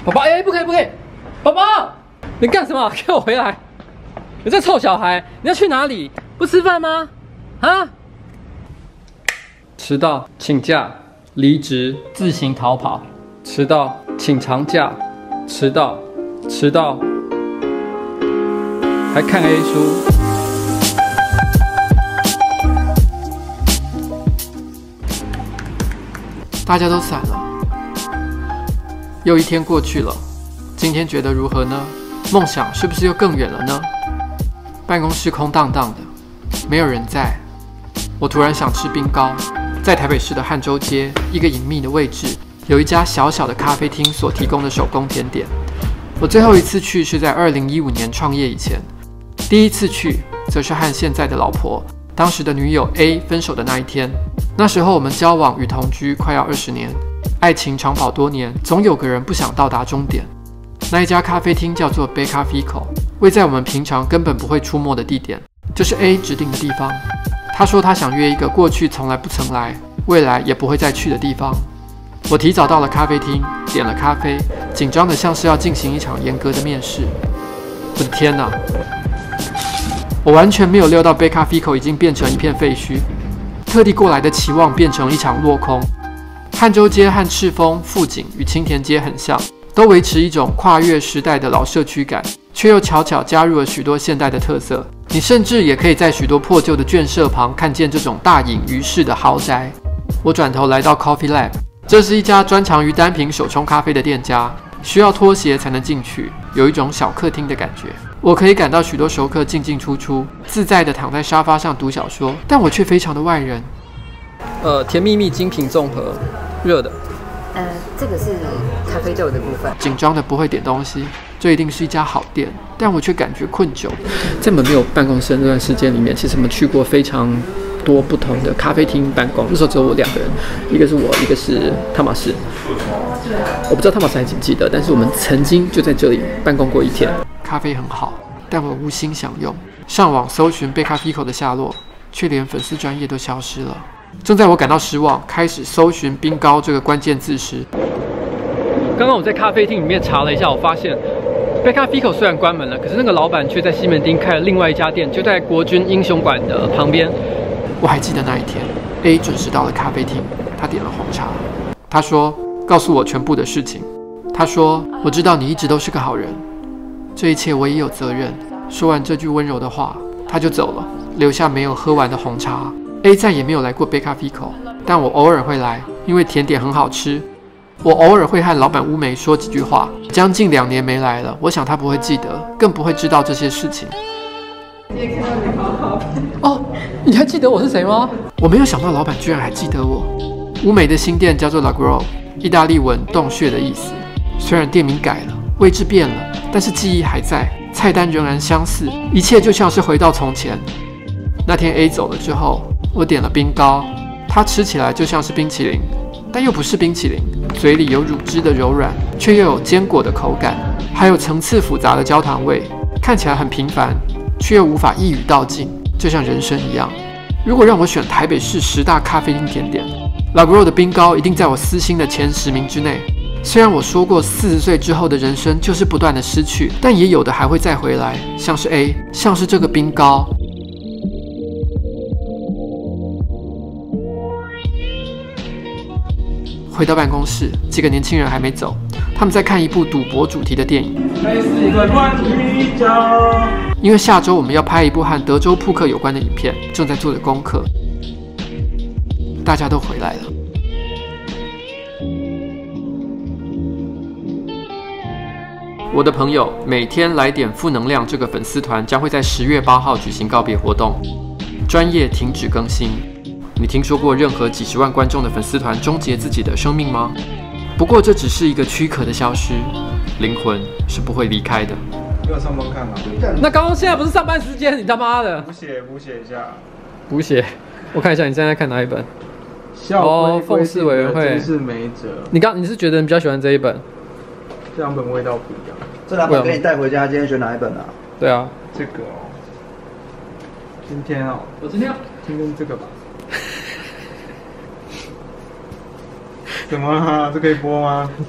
宝宝，不可以，不可以！宝宝，你干什么？给我回来！你这臭小孩，你要去哪里？不吃饭吗？啊？迟到，请假，离职，自行逃跑。迟到，请长假。迟到，还看 A 书。大家都散了。又一天过去了，今天觉得如何呢？梦想是不是又更远了呢？办公室空荡荡的，没有人在。我突然想吃冰糕，在台北市的汉州街一个隐秘的位置，有一家小小的咖啡厅所提供的手工甜点。我最后一次去是在2015年创业以前，第一次去则是和现在的老婆，当时的女友 A 分手的那一天。那时候我们交往与同居快要20年。爱情长跑多年，总有个人不想到达终点。那一家咖啡厅叫做 Becafico， 位在我们平常根本不会出没的地点，就是 A 指定的地方。他说他想约一个过去从来不曾来，未来也不会再去的地方。我提早到了咖啡厅，点了咖啡，紧张的像是要进行一场严格的面试。我的天哪！我完全没有料到 Becafico 已经变成一片废墟，特地过来的期望变成一场落空。汉州街和赤峰、富锦与青田街很像，都维持一种跨越时代的老社区感，却又悄悄加入了许多现代的特色。你甚至也可以在许多破旧的圈舍旁看见这种大隐于市的豪宅。我转头来到 Coffee Lab， 这是一家专长于单品手冲咖啡的店家，需要脱鞋才能进去，有一种小客厅的感觉。我可以感到许多熟客进进出出，自在地躺在沙发上读小说，但我却非常的外人。甜蜜蜜精品综合。热的，这个是咖啡豆的部分。紧张的不会点东西，这一定是一家好店，但我却感觉困窘。在我们没有办公室的那段时间里面，其实我们去过非常多不同的咖啡厅办公。那时候只有我2个人，一个是我，一个是汤马士。我不知道汤马士还记不记得，但是我们曾经就在这里办公过一天。咖啡很好，但我无心享用。上网搜寻Becafico的下落，却连粉丝专页都消失了。正在我感到失望，开始搜寻冰糕这个关键字时，刚刚我在咖啡厅里面查了一下，我发现 Becafico 虽然关门了，可是那个老板却在西门町开了另外一家店，就在国军英雄馆的旁边。我还记得那一天 ，A 准时到了咖啡厅，他点了红茶。他说：“告诉我全部的事情。”他说：“我知道你一直都是个好人，这一切我也有责任。”说完这句温柔的话，他就走了，留下没有喝完的红茶。A 再也没有来过 Becafico， 但我偶尔会来，因为甜点很好吃。我偶尔会和老板乌梅说几句话。将近2年没来了，我想他不会记得，更不会知道这些事情。哦，你还记得我是谁吗？我没有想到老板居然还记得我。乌梅的新店叫做 La Grove， 意大利文洞穴的意思。虽然店名改了，位置变了，但是记忆还在，菜单仍然相似，一切就像是回到从前。那天 A 走了之后，我点了冰糕，它吃起来就像是冰淇淋，但又不是冰淇淋，嘴里有乳汁的柔软，却又有坚果的口感，还有层次复杂的焦糖味，看起来很平凡，却又无法一语道尽，就像人生一样。如果让我选台北市10大咖啡厅甜点， La Grove 的冰糕一定在我私心的前10名之内。虽然我说过40岁之后的人生就是不断的失去，但也有的还会再回来，像是 A， 像是这个冰糕。回到办公室，几个年轻人还没走，他们在看一部赌博主题的电影。因为下周我们要拍一部和德州扑克有关的影片，正在做着功课。大家都回来了。我的朋友每天来点负能量这个粉丝团将会在10月8号举行告别活动，专业停止更新。你听说过任何几10万观众的粉丝团终结自己的生命吗？不过这只是一个躯壳的消失，灵魂是不会离开的。要上班看啊？那刚刚现在不是上班时间，你他妈的！补写一下。补写，我看一下你现在看哪一本？哦，奉仕委员会真是没辙。你是觉得你比较喜欢这一本？这2本味道不一样。这2本给你带回家，今天选哪一本啊？对啊，这个哦。今天哦，今天这个吧。怎么了？这可以播吗？